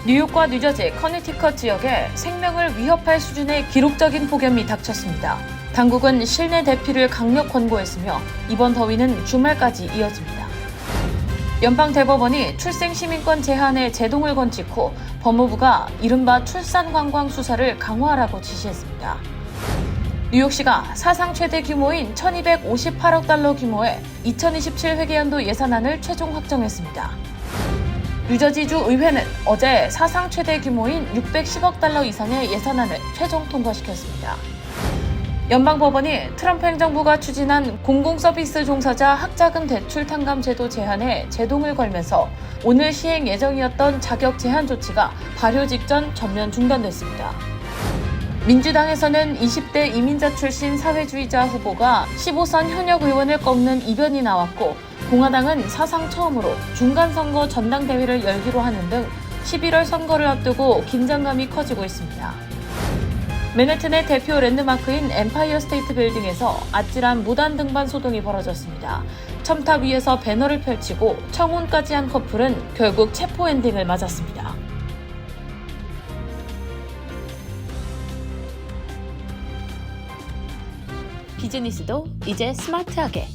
뉴욕과 뉴저지, 커네티컷 지역에 생명을 위협할 수준의 기록적인 폭염이 닥쳤습니다. 당국은 실내 대피를 강력 권고했으며 이번 더위는 주말까지 이어집니다. 연방대법원이 출생시민권 제한에 제동을 건 직후 법무부가 이른바 출산관광 수사를 강화하라고 지시했습니다. 뉴욕시가 사상 최대 규모인 1258억 달러 규모의 2027 회계연도 예산안을 최종 확정했습니다. 뉴저지주 의회는 어제 사상 최대 규모인 610억 달러 이상의 예산안을 최종 통과시켰습니다. 연방법원이 트럼프 행정부가 추진한 공공서비스 종사자 학자금 대출 탕감 제도 제한에 제동을 걸면서 오늘 시행 예정이었던 자격 제한 조치가 발효 직전 전면 중단됐습니다. 민주당에서는 20대 이민자 출신 사회주의자 후보가 15선 현역 의원을 꺾는 이변이 나왔고, 공화당은 사상 처음으로 중간선거 전당대회를 열기로 하는 등 11월 선거를 앞두고 긴장감이 커지고 있습니다. 맨해튼의 대표 랜드마크인 엠파이어 스테이트 빌딩에서 아찔한 무단 등반 소동이 벌어졌습니다. 첨탑 위에서 배너를 펼치고 청혼까지 한 커플은 결국 체포 엔딩을 맞았습니다. 비즈니스도 이제 스마트하게,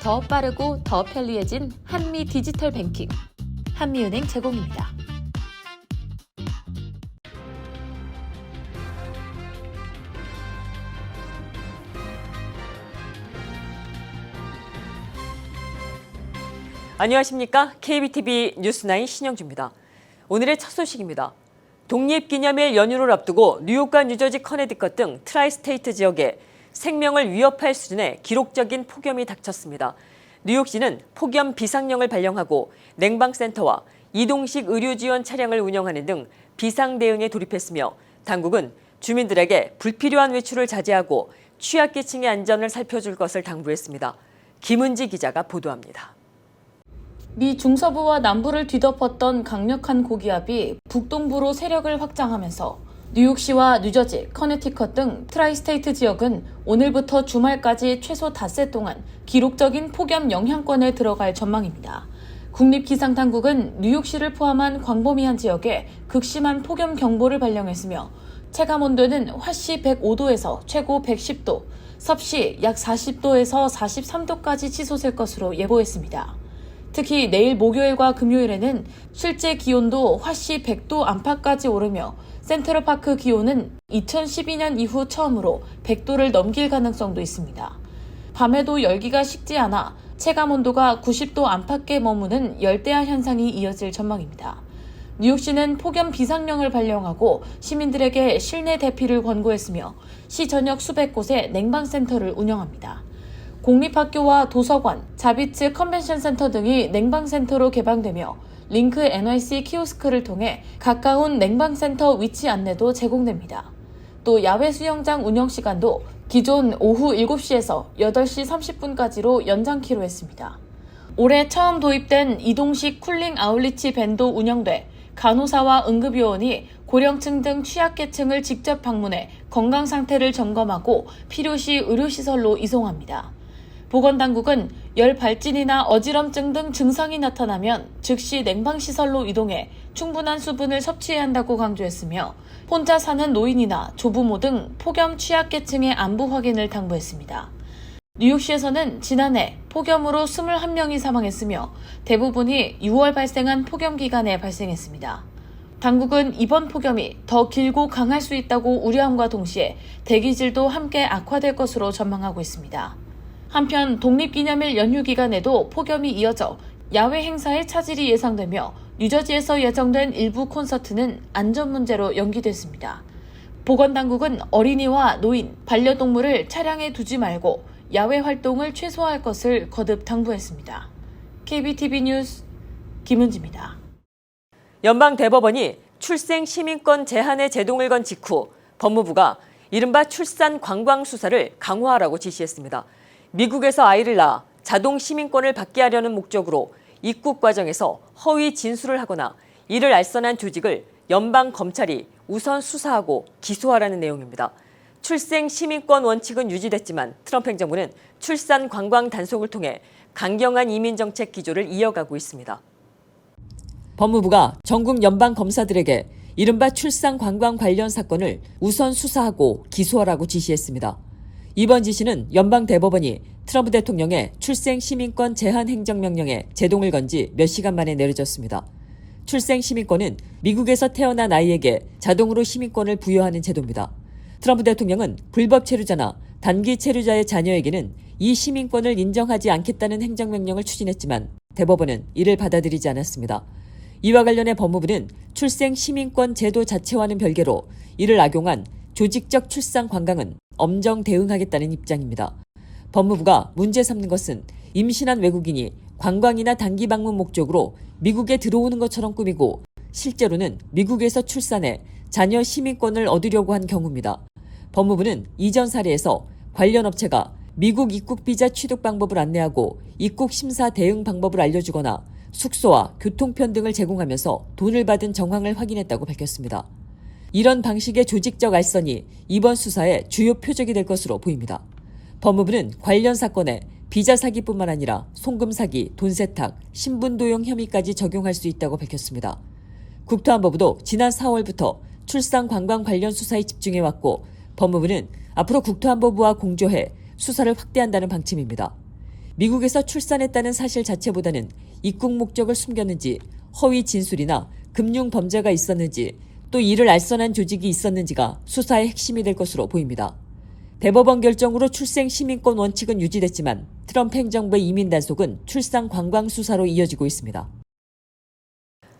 더 빠르고 더 편리해진 한미 디지털 뱅킹, 한미은행 제공입니다. 안녕하십니까? KBTV 뉴스9 신영주입니다. 오늘의 첫 소식입니다. 독립기념일 연휴를 앞두고 뉴욕과 뉴저지, 커네티컷 등 트라이스테이트 지역에 생명을 위협할 수준의 기록적인 폭염이 닥쳤습니다. 뉴욕시는 폭염 비상령을 발령하고 냉방센터와 이동식 의료 지원 차량을 운영하는 등 비상 대응에 돌입했으며, 당국은 주민들에게 불필요한 외출을 자제하고 취약계층의 안전을 살펴줄 것을 당부했습니다. 김은지 기자가 보도합니다. 미 중서부와 남부를 뒤덮었던 강력한 고기압이 북동부로 세력을 확장하면서 뉴욕시와 뉴저지, 커네티컷 등 트라이스테이트 지역은 오늘부터 주말까지 최소 닷새 동안 기록적인 폭염 영향권에 들어갈 전망입니다. 국립기상당국은 뉴욕시를 포함한 광범위한 지역에 극심한 폭염 경보를 발령했으며, 체감온도는 화씨 105도에서 최고 110도, 섭씨 약 40도에서 43도까지 치솟을 것으로 예보했습니다. 특히 내일 목요일과 금요일에는 실제 기온도 화씨 100도 안팎까지 오르며 센트럴파크 기온은 2012년 이후 처음으로 100도를 넘길 가능성도 있습니다. 밤에도 열기가 식지 않아 체감온도가 90도 안팎에 머무는 열대야 현상이 이어질 전망입니다. 뉴욕시는 폭염 비상령을 발령하고 시민들에게 실내 대피를 권고했으며 시 전역 수백 곳에 냉방센터를 운영합니다. 공립학교와 도서관, 자비츠 컨벤션 센터 등이 냉방센터로 개방되며 링크 NYC 키오스크를 통해 가까운 냉방센터 위치 안내도 제공됩니다. 또 야외 수영장 운영 시간도 기존 오후 7시에서 8시 30분까지로 연장키로 했습니다. 올해 처음 도입된 이동식 쿨링 아울리치 밴도 운영돼 간호사와 응급요원이 고령층 등 취약계층을 직접 방문해 건강 상태를 점검하고 필요시 의료시설로 이송합니다. 보건당국은 열 발진이나 어지럼증 등 증상이 나타나면 즉시 냉방시설로 이동해 충분한 수분을 섭취해야 한다고 강조했으며, 혼자 사는 노인이나 조부모 등 폭염 취약계층의 안부 확인을 당부했습니다. 뉴욕시에서는 지난해 폭염으로 21명이 사망했으며 대부분이 6월 발생한 폭염 기간에 발생했습니다. 당국은 이번 폭염이 더 길고 강할 수 있다고 우려함과 동시에 대기질도 함께 악화될 것으로 전망하고 있습니다. 한편 독립기념일 연휴 기간에도 폭염이 이어져 야외 행사의 차질이 예상되며 뉴저지에서 예정된 일부 콘서트는 안전 문제로 연기됐습니다. 보건당국은 어린이와 노인, 반려동물을 차량에 두지 말고 야외 활동을 최소화할 것을 거듭 당부했습니다. KBTV 뉴스 김은지입니다. 연방대법원이 출생시민권 제한에 제동을 건 직후 법무부가 이른바 출산 관광 수사를 강화하라고 지시했습니다. 미국에서 아이를 낳아 자동 시민권을 받게 하려는 목적으로 입국 과정에서 허위 진술을 하거나 이를 알선한 조직을 연방 검찰이 우선 수사하고 기소하라는 내용입니다. 출생 시민권 원칙은 유지됐지만 트럼프 행정부는 출산 관광 단속을 통해 강경한 이민 정책 기조를 이어가고 있습니다. 법무부가 전국 연방 검사들에게 이른바 출산 관광 관련 사건을 우선 수사하고 기소하라고 지시했습니다. 이번 지시는 연방 대법원이 트럼프 대통령의 출생 시민권 제한 행정명령에 제동을 건 지 몇 시간 만에 내려졌습니다. 출생 시민권은 미국에서 태어난 아이에게 자동으로 시민권을 부여하는 제도입니다. 트럼프 대통령은 불법 체류자나 단기 체류자의 자녀에게는 이 시민권을 인정하지 않겠다는 행정명령을 추진했지만 대법원은 이를 받아들이지 않았습니다. 이와 관련해 법무부는 출생 시민권 제도 자체와는 별개로 이를 악용한 조직적 출산 관광은 엄정 대응하겠다는 입장입니다. 법무부가 문제 삼는 것은 임신한 외국인이 관광이나 단기 방문 목적으로 미국에 들어오는 것처럼 꾸미고 실제로는 미국에서 출산해 자녀 시민권을 얻으려고 한 경우입니다. 법무부는 이전 사례에서 관련 업체가 미국 입국 비자 취득 방법을 안내하고 입국 심사 대응 방법을 알려주거나 숙소와 교통편 등을 제공하면서 돈을 받은 정황을 확인했다고 밝혔습니다. 이런 방식의 조직적 알선이 이번 수사의 주요 표적이 될 것으로 보입니다. 법무부는 관련 사건에 비자 사기뿐만 아니라 송금 사기, 돈 세탁, 신분 도용 혐의까지 적용할 수 있다고 밝혔습니다. 국토안보부도 지난 4월부터 출산 관광 관련 수사에 집중해왔고 법무부는 앞으로 국토안보부와 공조해 수사를 확대한다는 방침입니다. 미국에서 출산했다는 사실 자체보다는 입국 목적을 숨겼는지, 허위 진술이나 금융 범죄가 있었는지, 또 이를 알선한 조직이 있었는지가 수사의 핵심이 될 것으로 보입니다. 대법원 결정으로 출생 시민권 원칙은 유지됐지만 트럼프 행정부의 이민 단속은 출산 관광 수사로 이어지고 있습니다.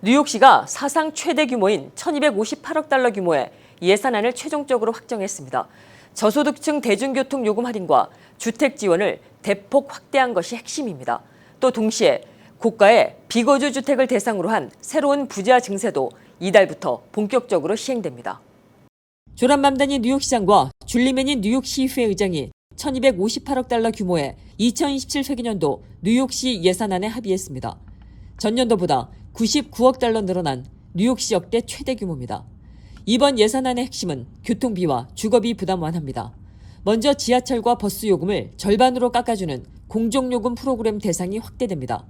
뉴욕시가 사상 최대 규모인 1,258억 달러 규모의 예산안을 최종적으로 확정했습니다. 저소득층 대중교통 요금 할인과 주택 지원을 대폭 확대한 것이 핵심입니다. 또 동시에 고가의 비거주 주택을 대상으로 한 새로운 부자 증세도 이달부터 본격적으로 시행됩니다. 조란 맘다니 뉴욕시장과 줄리맨이 뉴욕시의회 의장이 1,258억 달러 규모의 2027 회계년도 뉴욕시 예산안에 합의했습니다. 전년도보다 99억 달러 늘어난 뉴욕시 역대 최대 규모입니다. 이번 예산안의 핵심은 교통비와 주거비 부담 완화입니다. 먼저 지하철과 버스 요금을 절반으로 깎아주는 공정요금 프로그램 대상이 확대됩니다.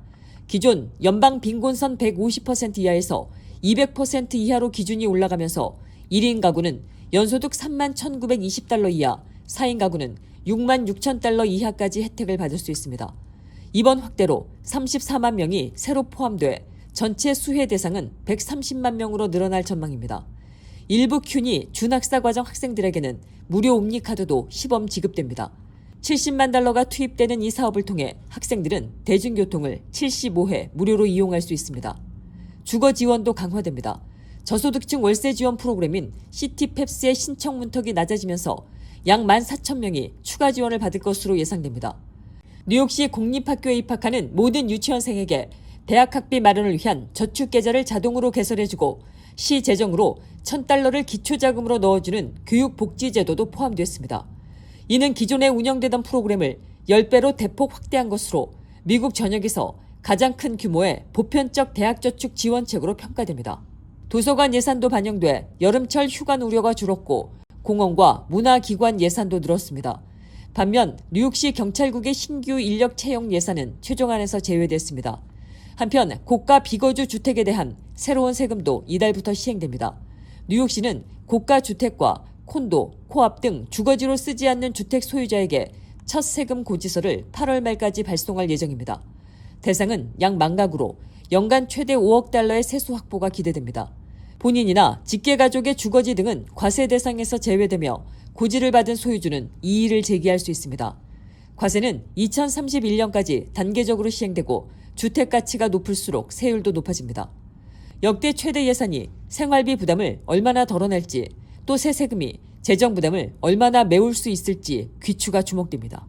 기존 연방 빈곤선 150% 이하에서 200% 이하로 기준이 올라가면서 1인 가구는 연소득 3만 1,920달러 이하, 4인 가구는 6만 6천 달러 이하까지 혜택을 받을 수 있습니다. 이번 확대로 34만 명이 새로 포함돼 전체 수혜 대상은 130만 명으로 늘어날 전망입니다. 일부 큐니 준학사 과정 학생들에게는 무료 옴니카드도 시범 지급됩니다. 70만 달러가 투입되는 이 사업을 통해 학생들은 대중교통을 75회 무료로 이용할 수 있습니다. 주거 지원도 강화됩니다. 저소득층 월세 지원 프로그램인 시티펩스의 신청 문턱이 낮아지면서 약 14,000명이 추가 지원을 받을 것으로 예상됩니다. 뉴욕시 공립학교에 입학하는 모든 유치원생에게 대학 학비 마련을 위한 저축계좌를 자동으로 개설해주고 시 재정으로 1,000달러를 기초자금으로 넣어주는 교육복지제도도 포함됐습니다. 이는 기존에 운영되던 프로그램을 10배로 대폭 확대한 것으로 미국 전역에서 가장 큰 규모의 보편적 대학저축 지원책으로 평가됩니다. 도서관 예산도 반영돼 여름철 휴관 우려가 줄었고 공원과 문화기관 예산도 늘었습니다. 반면 뉴욕시 경찰국의 신규 인력 채용 예산은 최종안에서 제외됐습니다. 한편 고가 비거주 주택에 대한 새로운 세금도 이달부터 시행됩니다. 뉴욕시는 고가 주택과 콘도, 코앞 등 주거지로 쓰지 않는 주택 소유자에게 첫 세금 고지서를 8월 말까지 발송할 예정입니다. 대상은 약 10,000가구로 연간 최대 5억 달러의 세수 확보가 기대됩니다. 본인이나 직계가족의 주거지 등은 과세 대상에서 제외되며 고지를 받은 소유주는 이의를 제기할 수 있습니다. 과세는 2031년까지 단계적으로 시행되고 주택 가치가 높을수록 세율도 높아집니다. 역대 최대 예산이 생활비 부담을 얼마나 덜어낼지 또 새 세금이 재정 부담을 얼마나 메울 수 있을지 귀추가 주목됩니다.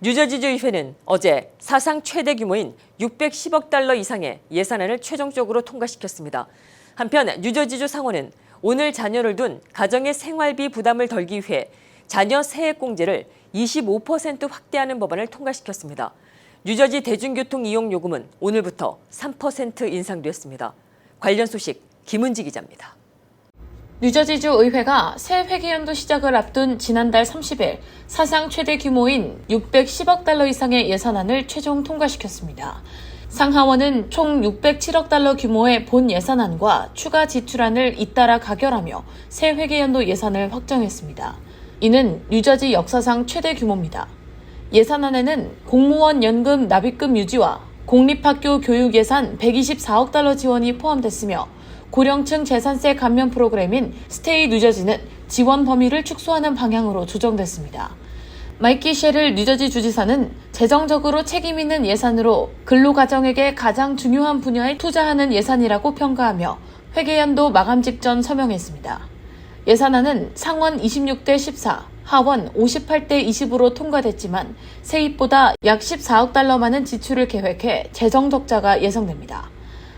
뉴저지주의회는 어제 사상 최대 규모인 610억 달러 이상의 예산안을 최종적으로 통과시켰습니다. 한편 뉴저지주 상원은 오늘 자녀를 둔 가정의 생활비 부담을 덜기 위해 자녀 세액공제를 25% 확대하는 법안을 통과시켰습니다. 뉴저지 대중교통 이용 요금은 오늘부터 3% 인상됐습니다. 관련 소식 김은지 기자입니다. 뉴저지주 의회가 새 회계연도 시작을 앞둔 지난달 30일 사상 최대 규모인 610억 달러 이상의 예산안을 최종 통과시켰습니다. 상하원은 총 607억 달러 규모의 본 예산안과 추가 지출안을 잇따라 가결하며 새 회계연도 예산을 확정했습니다. 이는 뉴저지 역사상 최대 규모입니다. 예산안에는 공무원 연금 납입금 유지와 공립학교 교육 예산 124억 달러 지원이 포함됐으며 고령층 재산세 감면 프로그램인 스테이 뉴저지는 지원 범위를 축소하는 방향으로 조정됐습니다. 마이키 셰를 뉴저지 주지사는 재정적으로 책임 있는 예산으로 근로가정에게 가장 중요한 분야에 투자하는 예산이라고 평가하며 회계연도 마감 직전 서명했습니다. 예산안은 상원 26대 14, 하원 58대 20으로 통과됐지만 세입보다 약 14억 달러 많은 지출을 계획해 재정 적자가 예상됩니다.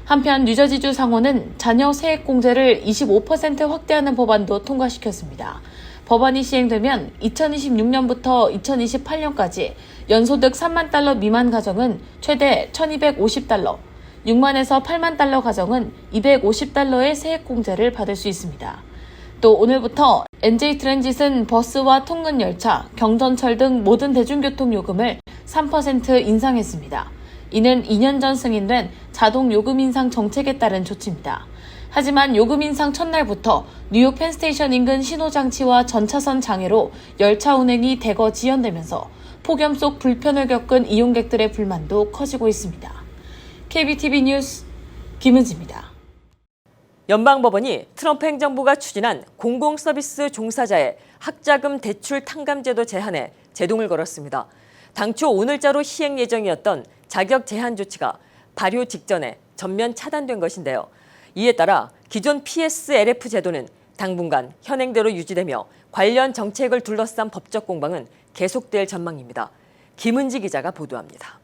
한편 뉴저지주 상원은 자녀 세액공제를 25% 확대하는 법안도 통과시켰습니다. 법안이 시행되면 2026년부터 2028년까지 연소득 3만 달러 미만 가정은 최대 1,250달러, 6만에서 8만 달러 가정은 250달러의 세액공제를 받을 수 있습니다. 또 오늘부터 NJ 트랜짓은 버스와 통근 열차, 경전철 등 모든 대중교통 요금을 3% 인상했습니다. 이는 2년 전 승인된 자동 요금 인상 정책에 따른 조치입니다. 하지만 요금 인상 첫날부터 뉴욕 펜스테이션 인근 신호장치와 전차선 장애로 열차 운행이 대거 지연되면서 폭염 속 불편을 겪은 이용객들의 불만도 커지고 있습니다. KBTV 뉴스 김은지입니다. 연방법원이 트럼프 행정부가 추진한 공공서비스 종사자의 학자금 대출 탕감제도 제한에 제동을 걸었습니다. 당초 오늘자로 시행 예정이었던 자격 제한 조치가 발효 직전에 전면 차단된 것인데요. 이에 따라 기존 PSLF 제도는 당분간 현행대로 유지되며 관련 정책을 둘러싼 법적 공방은 계속될 전망입니다. 김은지 기자가 보도합니다.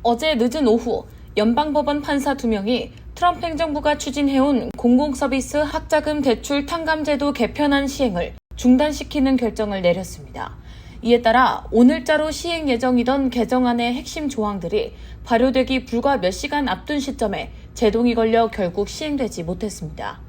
어제 늦은 오후 연방법원 판사 2명이 트럼프 행정부가 추진해온 공공서비스 학자금 대출 탕감제도 개편안 시행을 중단시키는 결정을 내렸습니다. 이에 따라 오늘자로 시행 예정이던 개정안의 핵심 조항들이 발효되기 불과 몇 시간 앞둔 시점에 제동이 걸려 결국 시행되지 못했습니다.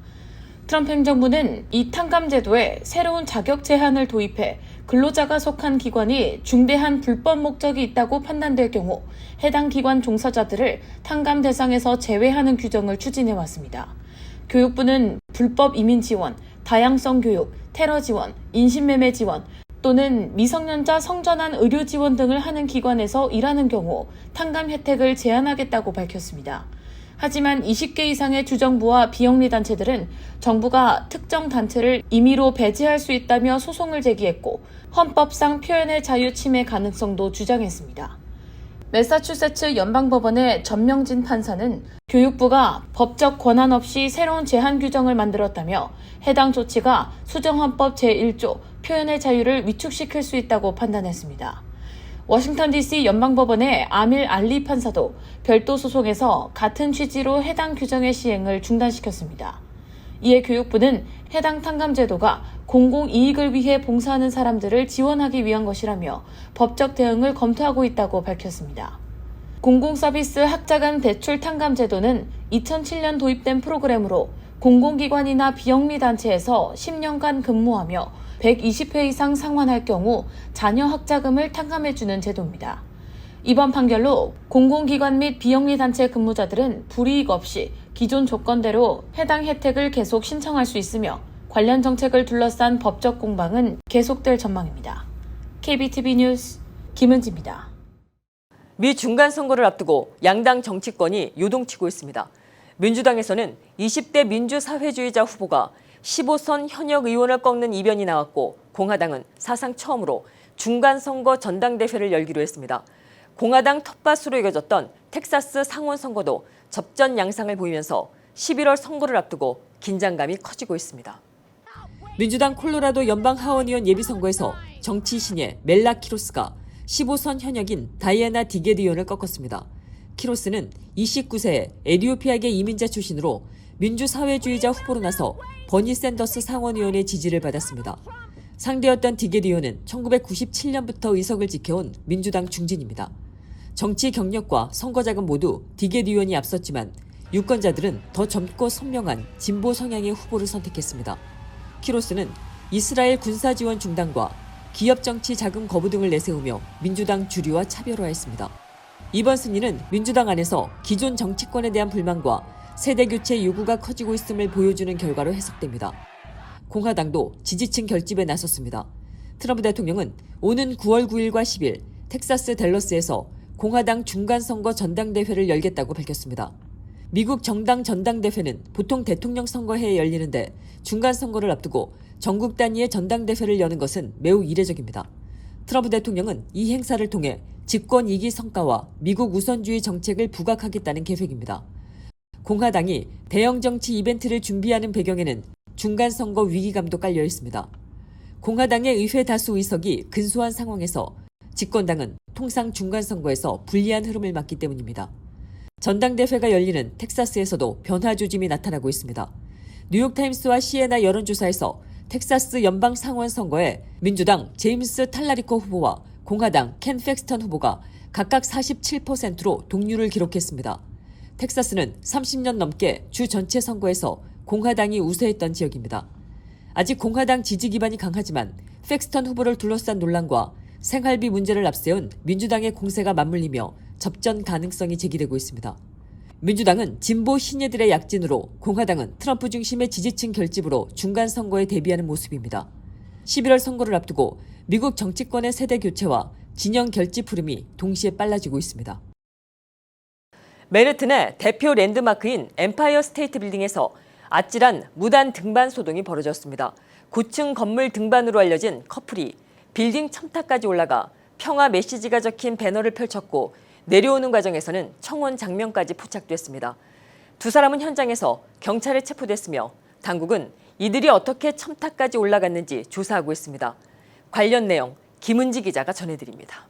트럼프 행정부는 이 탕감제도에 새로운 자격 제한을 도입해 근로자가 속한 기관이 중대한 불법 목적이 있다고 판단될 경우 해당 기관 종사자들을 탕감 대상에서 제외하는 규정을 추진해왔습니다. 교육부는 불법 이민 지원, 다양성 교육, 테러 지원, 인신매매 지원, 또는 미성년자 성전환 의료 지원 등을 하는 기관에서 일하는 경우 탕감 혜택을 제한하겠다고 밝혔습니다. 하지만 20개 이상의 주정부와 비영리 단체들은 정부가 특정 단체를 임의로 배제할 수 있다며 소송을 제기했고 헌법상 표현의 자유 침해 가능성도 주장했습니다. 매사추세츠 연방법원의 전명진 판사는 교육부가 법적 권한 없이 새로운 제한 규정을 만들었다며 해당 조치가 수정헌법 제1조 표현의 자유를 위축시킬 수 있다고 판단했습니다. 워싱턴 DC 연방법원의 아밀 알리 판사도 별도 소송에서 같은 취지로 해당 규정의 시행을 중단시켰습니다. 이에 교육부는 해당 탕감제도가 공공이익을 위해 봉사하는 사람들을 지원하기 위한 것이라며 법적 대응을 검토하고 있다고 밝혔습니다. 공공서비스 학자금 대출 탕감제도는 2007년 도입된 프로그램으로 공공기관이나 비영리 단체에서 10년간 근무하며 120회 이상 상환할 경우 자녀 학자금을 탕감해주는 제도입니다. 이번 판결로 공공기관 및 비영리 단체 근무자들은 불이익 없이 기존 조건대로 해당 혜택을 계속 신청할 수 있으며 관련 정책을 둘러싼 법적 공방은 계속될 전망입니다. KBTV 뉴스 김은지입니다. 미 중간선거를 앞두고 양당 정치권이 요동치고 있습니다. 민주당에서는 20대 민주사회주의자 후보가 15선 현역 의원을 꺾는 이변이 나왔고 공화당은 사상 처음으로 중간선거 전당대회를 열기로 했습니다. 공화당 텃밭으로 이겨졌던 텍사스 상원 선거도 접전 양상을 보이면서 11월 선거를 앞두고 긴장감이 커지고 있습니다. 민주당 콜로라도 연방 하원의원 예비선거에서 정치 신예 멜라 키로스가 15선 현역인 다이애나 디게디온을 꺾었습니다. 키로스는 29세의 에티오피아계 이민자 출신으로 민주사회주의자 후보로 나서 버니 샌더스 상원의원의 지지를 받았습니다. 상대였던 디게디온은 1997년부터 의석을 지켜온 민주당 중진입니다. 정치 경력과 선거자금 모두 디게디온이 앞섰지만 유권자들은 더 젊고 선명한 진보 성향의 후보를 선택했습니다. 키로스는 이스라엘 군사지원 중단과 기업 정치 자금 거부 등을 내세우며 민주당 주류와 차별화했습니다. 이번 승리는 민주당 안에서 기존 정치권에 대한 불만과 세대교체 요구가 커지고 있음을 보여주는 결과로 해석됩니다. 공화당도 지지층 결집에 나섰습니다. 트럼프 대통령은 오는 9월 9일과 10일 텍사스 댈러스에서 공화당 중간선거 전당대회를 열겠다고 밝혔습니다. 미국 정당 전당대회는 보통 대통령 선거해에 열리는데 중간선거를 앞두고 전국 단위의 전당대회를 여는 것은 매우 이례적입니다. 트럼프 대통령은 이 행사를 통해 집권 2기 성과와 미국 우선주의 정책을 부각하겠다는 계획입니다. 공화당이 대형 정치 이벤트를 준비하는 배경에는 중간선거 위기감도 깔려 있습니다. 공화당의 의회 다수 의석이 근소한 상황에서 집권당은 통상 중간선거에서 불리한 흐름을 맞기 때문입니다. 전당대회가 열리는 텍사스에서도 변화 조짐이 나타나고 있습니다. 뉴욕타임스와 시에나 여론조사에서 텍사스 연방 상원 선거에 민주당 제임스 탈라리코 후보와 공화당 켄 팩스턴 후보가 각각 47%로 동률을 기록했습니다. 텍사스는 30년 넘게 주 전체 선거에서 공화당이 우세했던 지역입니다. 아직 공화당 지지 기반이 강하지만 팩스턴 후보를 둘러싼 논란과 생활비 문제를 앞세운 민주당의 공세가 맞물리며 접전 가능성이 제기되고 있습니다. 민주당은 진보 신예들의 약진으로 공화당은 트럼프 중심의 지지층 결집으로 중간 선거에 대비하는 모습입니다. 11월 선거를 앞두고 미국 정치권의 세대 교체와 진영 결집 흐름이 동시에 빨라지고 있습니다. 맨해튼의 대표 랜드마크인 엠파이어 스테이트 빌딩에서 아찔한 무단 등반 소동이 벌어졌습니다. 고층 건물 등반으로 알려진 커플이 빌딩 첨탑까지 올라가 평화 메시지가 적힌 배너를 펼쳤고 내려오는 과정에서는 청원 장면까지 포착됐습니다. 두 사람은 현장에서 경찰에 체포됐으며 당국은 이들이 어떻게 첨탑까지 올라갔는지 조사하고 있습니다. 관련 내용 김은지 기자가 전해드립니다.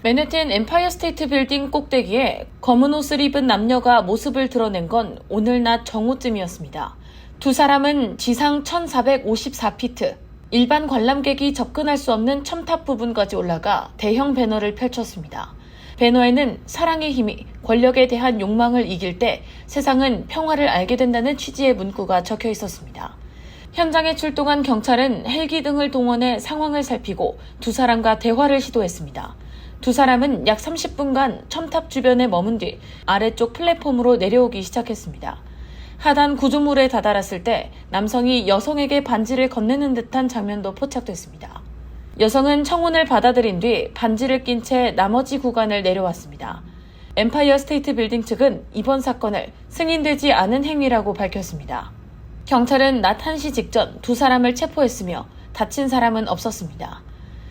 맨해튼 엠파이어 스테이트 빌딩 꼭대기에 검은 옷을 입은 남녀가 모습을 드러낸 건 오늘 낮 정오쯤이었습니다. 두 사람은 지상 1454피트, 일반 관람객이 접근할 수 없는 첨탑 부분까지 올라가 대형 배너를 펼쳤습니다. 배너에는 사랑의 힘이 권력에 대한 욕망을 이길 때 세상은 평화를 알게 된다는 취지의 문구가 적혀 있었습니다. 현장에 출동한 경찰은 헬기 등을 동원해 상황을 살피고 두 사람과 대화를 시도했습니다. 두 사람은 약 30분간 첨탑 주변에 머문 뒤 아래쪽 플랫폼으로 내려오기 시작했습니다. 하단 구조물에 다다랐을 때 남성이 여성에게 반지를 건네는 듯한 장면도 포착됐습니다. 여성은 청혼을 받아들인 뒤 반지를 낀 채 나머지 구간을 내려왔습니다. 엠파이어 스테이트 빌딩 측은 이번 사건을 승인되지 않은 행위라고 밝혔습니다. 경찰은 낮 1시 직전 두 사람을 체포했으며 다친 사람은 없었습니다.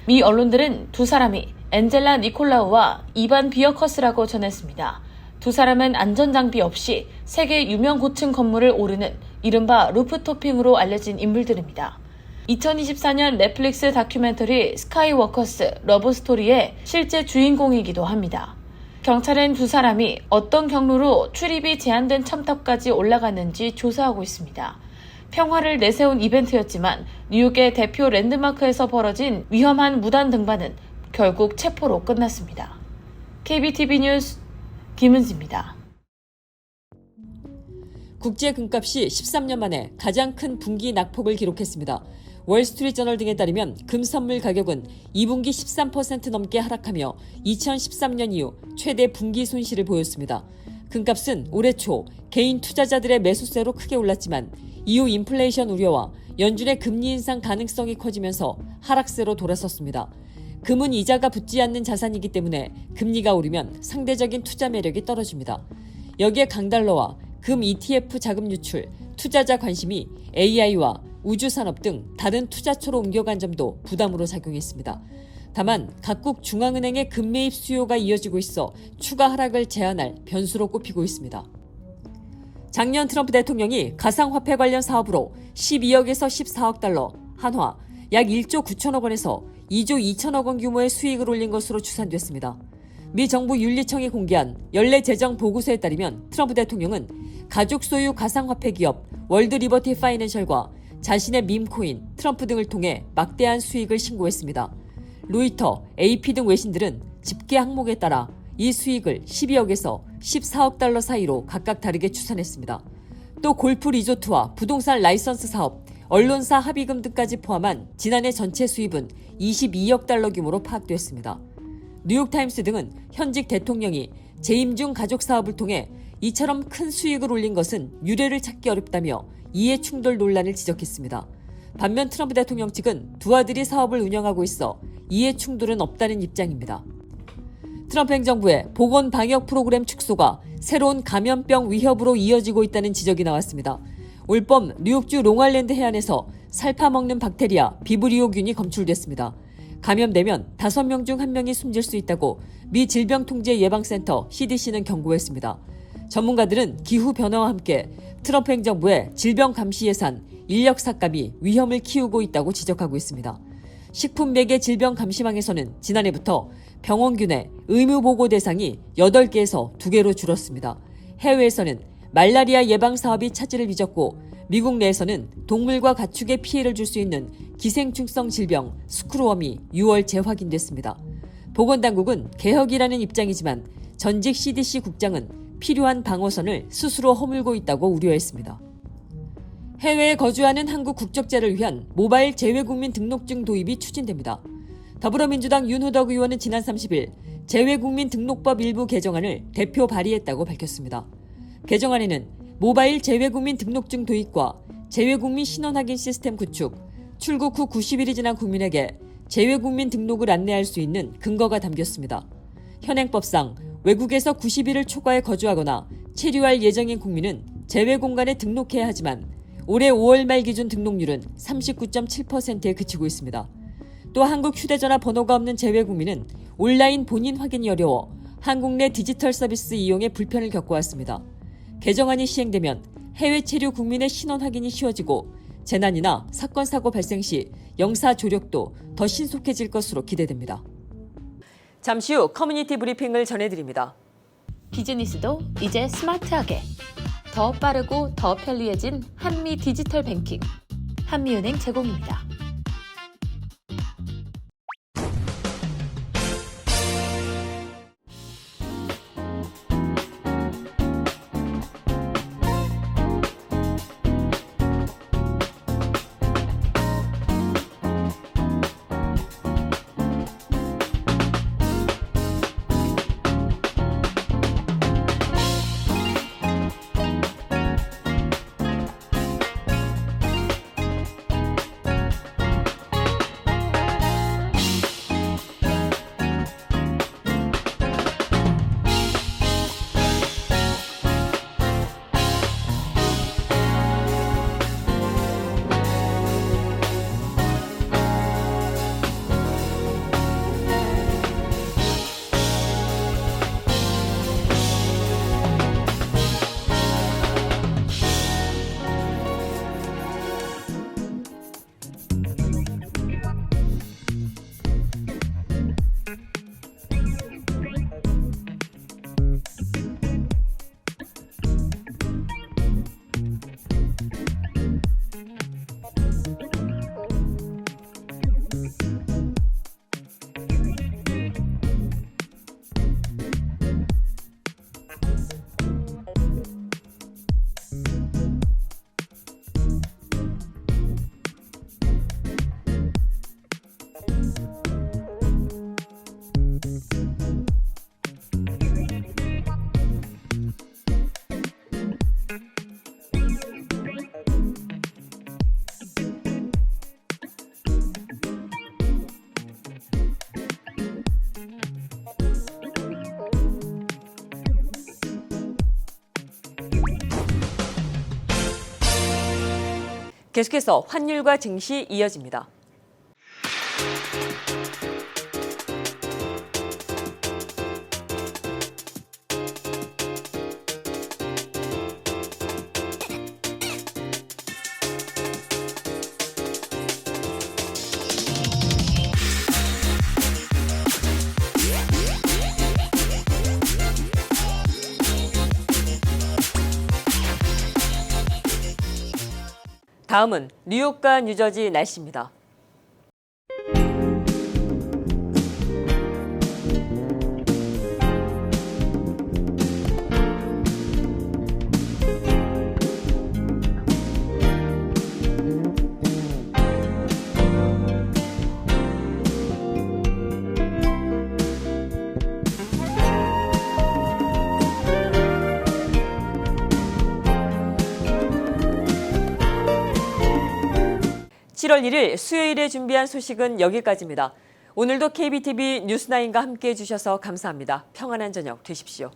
미 언론들은 두 사람이 엔젤라 니콜라우와 이반 비어커스라고 전했습니다. 두 사람은 안전장비 없이 세계 유명 고층 건물을 오르는 이른바 루프토핑으로 알려진 인물들입니다. 2024년 넷플릭스 다큐멘터리 스카이워커스 러브스토리의 실제 주인공이기도 합니다. 경찰은 두 사람이 어떤 경로로 출입이 제한된 첨탑까지 올라갔는지 조사하고 있습니다. 평화를 내세운 이벤트였지만 뉴욕의 대표 랜드마크에서 벌어진 위험한 무단 등반은 결국 체포로 끝났습니다. KBTV 뉴스 김은지입니다. 국제 금값이 13년 만에 가장 큰 분기 낙폭을 기록했습니다. 월스트리트저널 등에 따르면 금 선물 가격은 2분기 13% 넘게 하락하며 2013년 이후 최대 분기 손실을 보였습니다. 금값은 올해 초 개인 투자자들의 매수세로 크게 올랐지만 이후 인플레이션 우려와 연준의 금리 인상 가능성이 커지면서 하락세로 돌아섰습니다. 금은 이자가 붙지 않는 자산이기 때문에 금리가 오르면 상대적인 투자 매력이 떨어집니다. 여기에 강달러와 금 ETF 자금 유출, 투자자 관심이 AI와 우주산업 등 다른 투자처로 옮겨간 점도 부담으로 작용했습니다. 다만 각국 중앙은행의 금매입 수요가 이어지고 있어 추가 하락을 제한할 변수로 꼽히고 있습니다. 작년 트럼프 대통령이 가상화폐 관련 사업으로 12억에서 14억 달러, 한화 약 1조 9천억 원에서 2조 2천억 원 규모의 수익을 올린 것으로 추산됐습니다. 미 정부 윤리청이 공개한 연례 재정 보고서에 따르면 트럼프 대통령은 가족 소유 가상화폐 기업 월드 리버티 파이낸셜과 자신의 밈코인 트럼프 등을 통해 막대한 수익을 신고했습니다. 로이터, AP 등 외신들은 집계 항목에 따라 이 수익을 12억에서 14억 달러 사이로 각각 다르게 추산했습니다. 또 골프 리조트와 부동산 라이선스 사업, 언론사 합의금 등까지 포함한 지난해 전체 수입은 22억 달러 규모로 파악됐습니다. 뉴욕타임스 등은 현직 대통령이 재임 중 가족 사업을 통해 이처럼 큰 수익을 올린 것은 유례를 찾기 어렵다며 이해 충돌 논란을 지적했습니다. 반면 트럼프 대통령 측은 두 아들이 사업을 운영하고 있어 이해 충돌은 없다는 입장입니다. 트럼프 행정부의 보건 방역 프로그램 축소가 새로운 감염병 위협으로 이어지고 있다는 지적이 나왔습니다. 올봄 뉴욕주 롱아일랜드 해안에서 살파먹는 박테리아 비브리오균이 검출됐습니다. 감염되면 5명 중 1명이 숨질 수 있다고 미 질병통제예방센터 CDC는 경고했습니다. 전문가들은 기후 변화와 함께 트럼프 행정부의 질병 감시 예산, 인력 삭감이 위험을 키우고 있다고 지적하고 있습니다. 식품매개 질병감시망에서는 지난해부터 병원균의 의무보고 대상이 8개에서 2개로 줄었습니다. 해외에서는 말라리아 예방 사업이 차질을 빚었고 미국 내에서는 동물과 가축에 피해를 줄 수 있는 기생충성 질병 스크루웜이 6월 재확인됐습니다. 보건당국은 개혁이라는 입장이지만 전직 CDC 국장은 필요한 방어선을 스스로 허물고 있다고 우려했습니다. 해외에 거주하는 한국 국적자를 위한 모바일 재외국민 등록증 도입이 추진됩니다. 더불어민주당 윤호덕 의원은 지난 30일 재외국민 등록법 일부 개정안을 대표 발의했다고 밝혔습니다. 개정안에는 모바일 재외국민 등록증 도입과 재외국민 신원 확인 시스템 구축, 출국 후 90일이 지난 국민에게 재외국민 등록을 안내할 수 있는 근거가 담겼습니다. 현행법상 외국에서 90일을 초과해 거주하거나 체류할 예정인 국민은 재외공간에 등록해야 하지만 올해 5월 말 기준 등록률은 39.7%에 그치고 있습니다. 또 한국 휴대전화 번호가 없는 재외국민은 온라인 본인 확인이 어려워 한국 내 디지털 서비스 이용에 불편을 겪어왔습니다. 개정안이 시행되면 해외 체류 국민의 신원 확인이 쉬워지고 재난이나 사건 사고 발생 시 영사 조력도 더 신속해질 것으로 기대됩니다. 잠시 후 커뮤니티 브리핑을 전해드립니다. 비즈니스도 이제 스마트하게 더 빠르고 더 편리해진 한미 디지털 뱅킹 한미은행 제공입니다. 계속해서 환율과 증시 이어집니다. 다음은 뉴욕과 뉴저지 날씨입니다. 7월 1일 수요일에 준비한 소식은 여기까지입니다. 오늘도 KBTV 뉴스9과 함께해 주셔서 감사합니다. 평안한 저녁 되십시오.